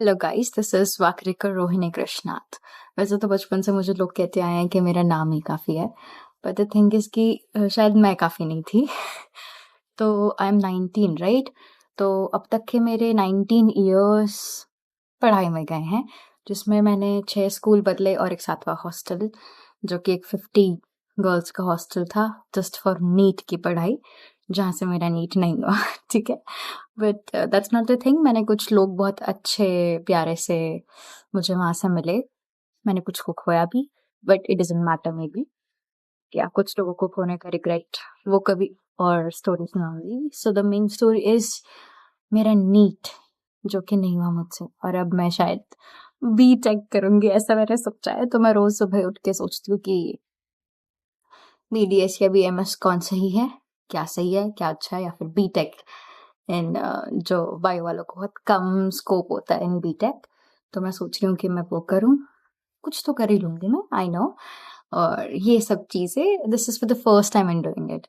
Hello guys, this is Wakarikar Rohini Krishnat. वैसे तो बचपन से मुझे लोग कहते आए हैं कि मेरा नाम ही काफ़ी है, बट द थिंग इज़ कि शायद मैं काफ़ी नहीं थी। तो आई एम 19, राइट? तो अब तक के मेरे 19 ईयर्स पढ़ाई में गए हैं, जिसमें मैंने 6 स्कूल बदले और एक 7वां हॉस्टल, जो कि एक 50 गर्ल्स का हॉस्टल था, जस्ट फॉर नीट की पढ़ाई, जहाँ से मेरा नीट नहीं हुआ। ठीक है, but that's not the thing. मैंने कुछ लोग बहुत अच्छे प्यारे से मुझे वहाँ से मिले, मैंने कुछ को खोया भी, but it doesn't matter may be. क्या कुछ लोगों को खोने का रिग्रेट वो कभी और स्टोरी सुनाऊंगी। So the main story is मेरा नीट, जो कि नहीं हुआ मुझसे, और अब मैं शायद बी टेक करूंगी, ऐसा मैंने सोचा है। तो मैं रोज सुबह उठ के सोचती हूँ कि बीडीएस या बीएमएस कौन सही है, क्या सही है, क्या अच्छा है, या फिर बीटेक इन जो बायो वालों को बहुत कम स्कोप होता है इन बीटेक। तो मैं सोच रही हूँ कि मैं वो करूँ, कुछ तो कर ही लूंगी मैं, आई नो। और ये सब चीज़ें, this is for the first time in doing it.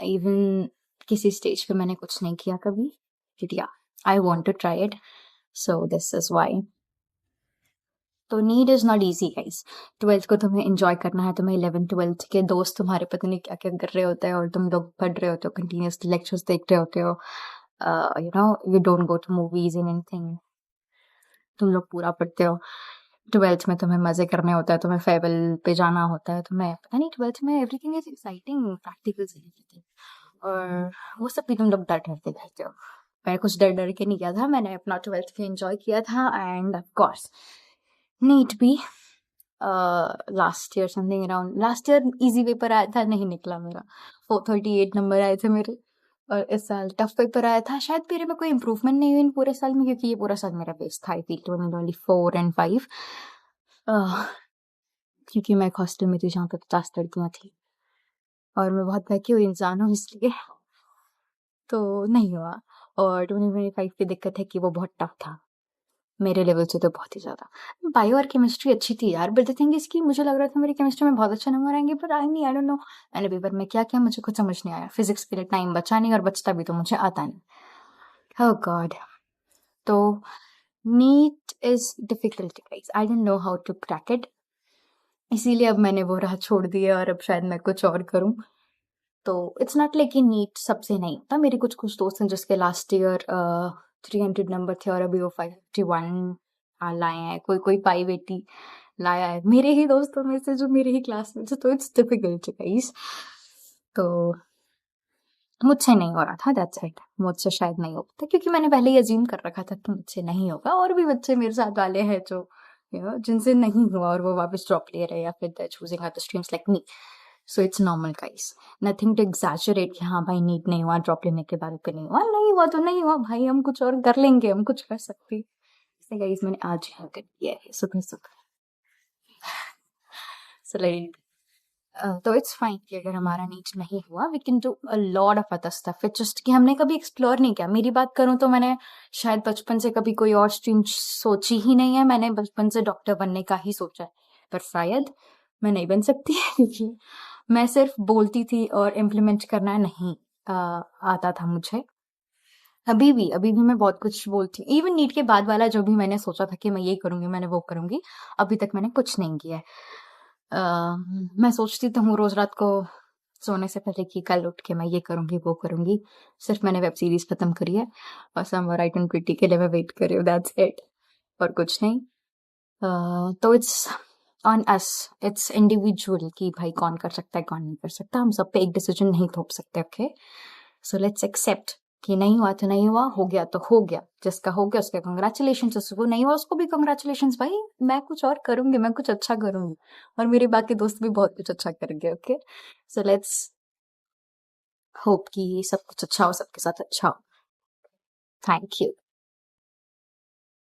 Even किसी स्टेज पे मैंने कुछ नहीं किया कभी, बट या I want to try it, so this is why. तो NEET is not easy guys. 12th को तुम्हें एंजॉय करना है, तुम्हें 11th-12th के दोस्त तुम्हारे पता नहीं क्या क्या कर रहे होते हैं, और तुम लोग पढ़ रहे होते हो, कंटिन्यूस लेक्चर्स देख रहे होते हो, you know, you don't go to movies in anything, तुम लोग पूरा पढ़ते हो। 12th में तुम्हें मजे करने होता है, तुम्हें फेयरवेल पे जाना होता है, तुम्हें पता नहीं 12th में everything is exciting, practicals and everything, और वो सब भी तुम लोग डर डर के करते हो। मैं कुछ डर डर के नहीं किया था, मैंने अपना 12th भी एंजॉय किया था, एंड ऑफ कोर्स नीट भी। Last year something around, last year easy paper आया था, नहीं निकला मेरा, 438 नंबर आए थे मेरे। और इस साल टफ पेपर आया था, शायद मेरे में कोई इम्प्रूवमेंट नहीं हुई इन पूरे साल में, क्योंकि ये पूरा साल मेरा बेस्ट था। I feel to only 4 and 5, क्योंकि मैं एक हॉस्टल में थी जहाँ पे 50 लड़कियाँ थी, और मैं बहुत बहकी हुई इंसान हूँ, इसलिए तो नहीं हुआ। और 2025 की दिक्कत है कि वो बहुत टफ था, मेरे लेवल से तो बहुत ही ज़्यादा। बायो और केमिस्ट्री अच्छी थी यार, बट द थिंग इज़ कि मुझे लग रहा था मेरी केमिस्ट्री में बहुत अच्छे नंबर आएंगे, पर आई डोंट नो मैंने पेपर में क्या किया, मुझे कुछ समझ नहीं आया। फिजिक्स के लिए टाइम बचा नहीं, और बचता भी तो मुझे आता नहीं। Oh god. तो NEET is difficult guys, I don't know how to crack it, इसीलिए अब मैंने वो राह छोड़ दी है, और अब शायद मैं कुछ और करूं। तो इट्स नॉट लाइक कि नीट सबसे नहीं था, मेरे कुछ कुछ दोस्त हैं जिसके लास्ट ईयर 300 नंबर थे, और अभी वो 551 लाए हैं, कोई कोई 580 लाया है, मेरे ही दोस्तों में से जो मेरे ही क्लास में से। तो इट्स डिफिकल्ट गाइस। तो मुझसे नहीं हो रहा था, दैट्स इट। मुझसे शायद नहीं होता, क्योंकि मैंने पहले ही अज्यूम कर रखा था कि मुझसे नहीं होगा, और भी बच्चे मेरे साथ वाले हैं जो जिनसे नहीं हुआ, और वो वापस ड्रॉप ले रहे हैं, या फिर they're choosing other streams like me. So it's normal guys, nothing to exaggerate कि हाँ भाई नीट नहीं हुआ, ड्रॉप लेने के बाद पे नहीं हुआ, नहीं हुआ तो नहीं हुआ भाई, हम कुछ और कर लेंगे, हम कुछ कर सकते हैं। इसलिए गाइस मैंने आज यहाँ कर दिया है सुबह सुबह। So तो इट्स फाइन कि अगर हमारा नीट नहीं हुआ, we can do a lot of other stuff. It's just कि हमने कभी एक्सप्लोर नहीं किया। मेरी बात करूं तो मैंने शायद बचपन से कभी कोई और स्ट्रीम सोची ही नहीं है, मैंने बचपन से डॉक्टर बनने का ही सोचा है, पर शायद मैं नहीं बन सकती क्योंकि मैं सिर्फ बोलती थी और इम्प्लीमेंट करना नहीं आता था मुझे। अभी भी मैं बहुत कुछ बोलती हूँ, इवन नीट के बाद वाला जो भी मैंने सोचा था कि मैं ये करूंगी, मैंने वो करूंगी, अभी तक मैंने कुछ नहीं किया है। मैं सोचती तो हूँ रोज रात को सोने से पहले कि कल उठ के मैं ये करूंगी वो करूंगी, सिर्फ मैंने वेब सीरीज खत्म करी है, और समर आई 20 के लिए मैं वेट कर रही हूँ, दैट्स इट, और कुछ नहीं। तो it's on us, it's individual कि भाई कौन कर सकता है कौन नहीं कर सकता, हम सब पे एक डिसीजन नहीं थोप सकते। ओके, सो लेट्स एक्सेप्ट कि नहीं हुआ तो नहीं हुआ, हो गया तो हो गया, जिसका हो गया उसके कंग्रेचुलेशन, जिसको नहीं हुआ उसको भी कंग्रेचुलेशन। भाई मैं कुछ और करूंगी, मैं कुछ अच्छा करूंगी, और मेरे बाकी दोस्त भी बहुत कुछ अच्छा करेंगे। ओके, सो लेट्स होप कि सब कुछ अच्छा हो, सबके साथ अच्छा हो। Thank you.